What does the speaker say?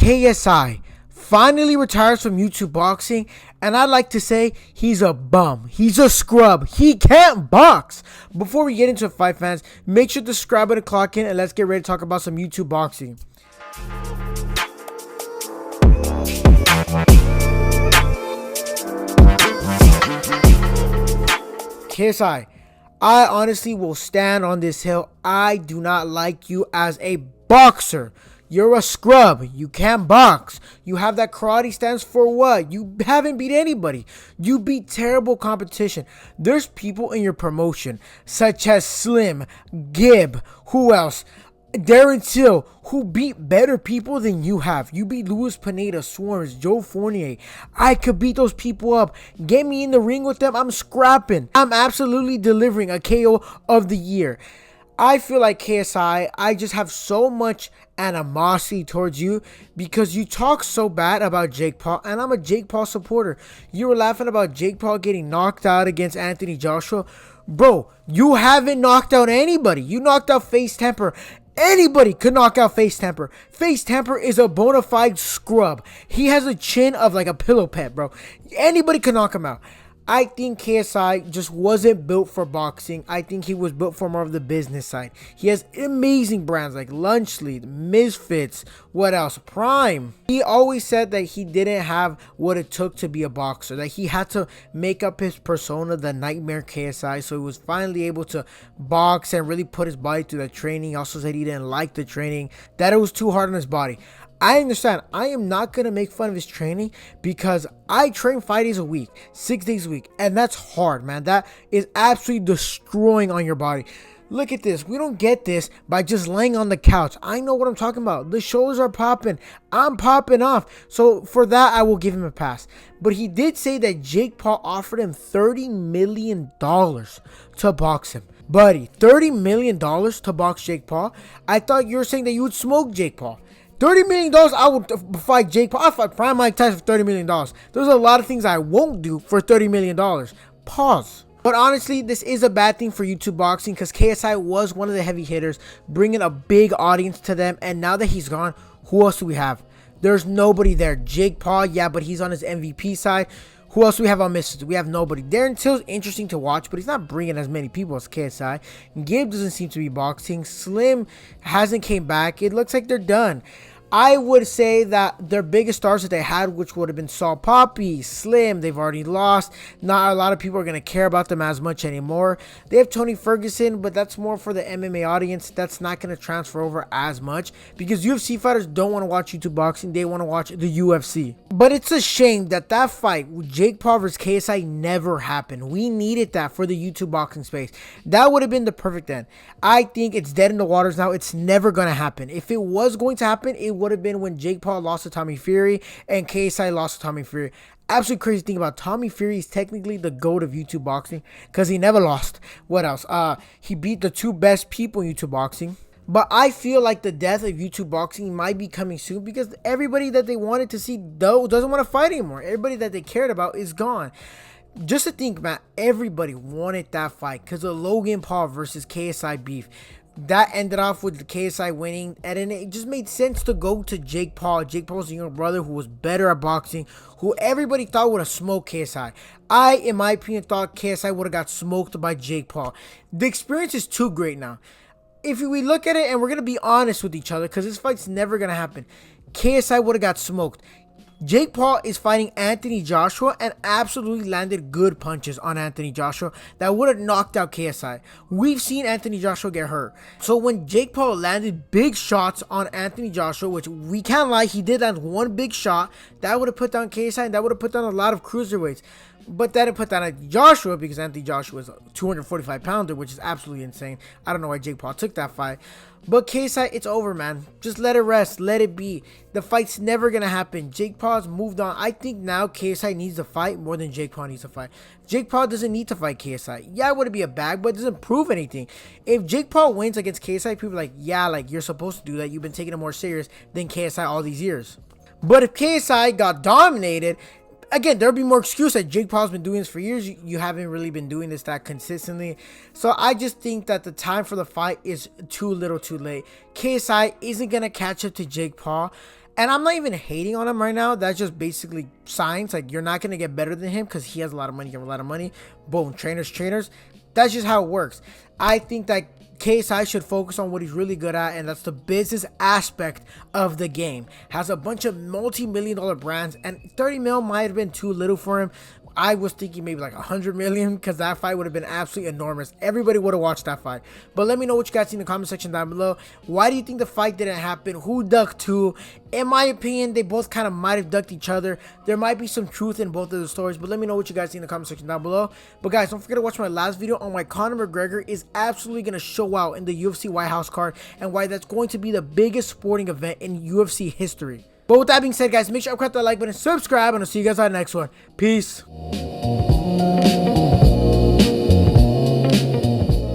KSI finally retires from YouTube boxing, and I'd like to say he's a bum. He's a scrub. He can't box. Before we get into it, fight fans, make sure to subscribe and clock in, and let's get ready to talk about some YouTube boxing. KSI, I honestly will stand on this hill. I do not like you as a boxer. You're a scrub. You can't box. You have that karate stance for what? You haven't beat anybody. You beat terrible competition. There's people in your promotion, such as Slim, Gibb, who else? Darren Till, who beat better people than you have. You beat Luis Pineda, Swarms, Joe Fournier. I could beat those people up. Get me in the ring with them. I'm scrapping. I'm absolutely delivering a KO of the year. I feel like KSI, I just have so much animosity towards you because you talk so bad about Jake Paul, and I'm a Jake Paul supporter. You were laughing about Jake Paul getting knocked out against Anthony Joshua. Bro, you haven't knocked out anybody. You knocked out Face Temper. Anybody could knock out Face Temper. Face Temper is a bona fide scrub. He has a chin of like a pillow pet, bro. Anybody could knock him out. I think KSI just wasn't built for boxing. I think he was built for more of the business side. He has amazing brands like Lunch Lead, Misfits, what else? Prime. He always said that he didn't have what it took to be a boxer, that he had to make up his persona, the Nightmare KSI, so he was finally able to box and really put his body through the training. He also said he didn't like the training, that it was too hard on his body. I understand. I am not going to make fun of his training because I train 5 days a week, 6 days a week. And that's hard, man. That is absolutely destroying on your body. Look at this. We don't get this by just laying on the couch. I know what I'm talking about. The shoulders are popping. I'm popping off. So for that, I will give him a pass. But he did say that Jake Paul offered him $30 million to box him. Buddy, $30 million to box Jake Paul? I thought you were saying that you would smoke Jake Paul. $30 million, I would fight Jake Paul. I'd fight Prime Mike Tyson for $30 million. There's a lot of things I won't do for $30 million. Pause. But honestly, this is a bad thing for YouTube boxing because KSI was one of the heavy hitters, bringing a big audience to them. And now that he's gone, who else do we have? There's nobody there. Jake Paul, yeah, but he's on his MVP side. Who else do we have on misses? We have nobody. Darren Till's interesting to watch, but he's not bringing as many people as KSI. Gibb doesn't seem to be boxing. Slim hasn't came back. It looks like they're done. I would say that their biggest stars that they had, which would have been Saul Poppy, Slim, they've already lost. Not a lot of people are going to care about them as much anymore. They have Tony Ferguson, but that's more for the MMA audience. That's not going to transfer over as much because UFC fighters don't want to watch YouTube boxing. They want to watch the UFC. But it's a shame that that fight with Jake Paul versus KSI never happened. We needed that for the YouTube boxing space. That would have been the perfect end. I think it's dead in the waters now. It's never going to happen. If it was going to happen, it would have been when Jake Paul lost to Tommy Fury and KSI lost to Tommy Fury. Absolutely crazy thing about Tommy Fury is technically the GOAT of YouTube boxing because he never lost. What else? He beat the two best people in YouTube boxing. But I feel like the death of YouTube boxing might be coming soon because everybody that they wanted to see doesn't want to fight anymore. Everybody that they cared about is gone. Just to think, man, everybody wanted that fight because of Logan Paul versus KSI beef. That ended off with KSI winning, and then it just made sense to go to Jake Paul. Jake Paul's younger brother who was better at boxing, who everybody thought would have smoked KSI. I, in my opinion, thought KSI would have got smoked by Jake Paul. The experience is too great now. If we look at it, and we're going to be honest with each other, because this fight's never going to happen, KSI would have got smoked. Jake Paul is fighting Anthony Joshua and absolutely landed good punches on Anthony Joshua that would have knocked out KSI. We've seen Anthony Joshua get hurt. So when Jake Paul landed big shots on Anthony Joshua, which we can't lie, he did land one big shot, that would have put down KSI and that would have put down a lot of cruiserweights. But that didn't put down Anthony Joshua because Anthony Joshua is a 245 pounder, which is absolutely insane. I don't know why Jake Paul took that fight. But KSI, it's over, man. Just let it rest. Let it be. The fight's never going to happen. Jake Paul's moved on. I think now KSI needs to fight more than Jake Paul needs to fight. Jake Paul doesn't need to fight KSI. Yeah, it would be a bag, but it doesn't prove anything. If Jake Paul wins against KSI, people are like, yeah, like you're supposed to do that. You've been taking it more serious than KSI all these years. But if KSI got dominated, again, there'll be more excuse that Jake Paul's been doing this for years. You haven't really been doing this that consistently. So I just think that the time for the fight is too little too late. KSI isn't going to catch up to Jake Paul. And I'm not even hating on him right now. That's just basically science. Like, you're not going to get better than him because he has a lot of money. You have a lot of money. Boom. Trainers. That's just how it works. I think that KSI should focus on what he's really good at, and that's the business aspect of the game. Has a bunch of multi-million-dollar brands, and 30 mil might have been too little for him. I was thinking maybe like 100 million, because that fight would have been absolutely enormous. Everybody would have watched that fight. But let me know what you guys think in the comment section down below. Why do you think the fight didn't happen? Who ducked who? In my opinion, they both kind of might have ducked each other. There might be some truth in both of the stories, but let me know what you guys think in the comment section down below. But guys, don't forget to watch my last video on why Conor McGregor is absolutely going to show out in the UFC White House card, and why that's going to be the biggest sporting event in UFC history. But with that being said, guys, make sure to click that like button, subscribe, and I'll see you guys on the next one. Peace.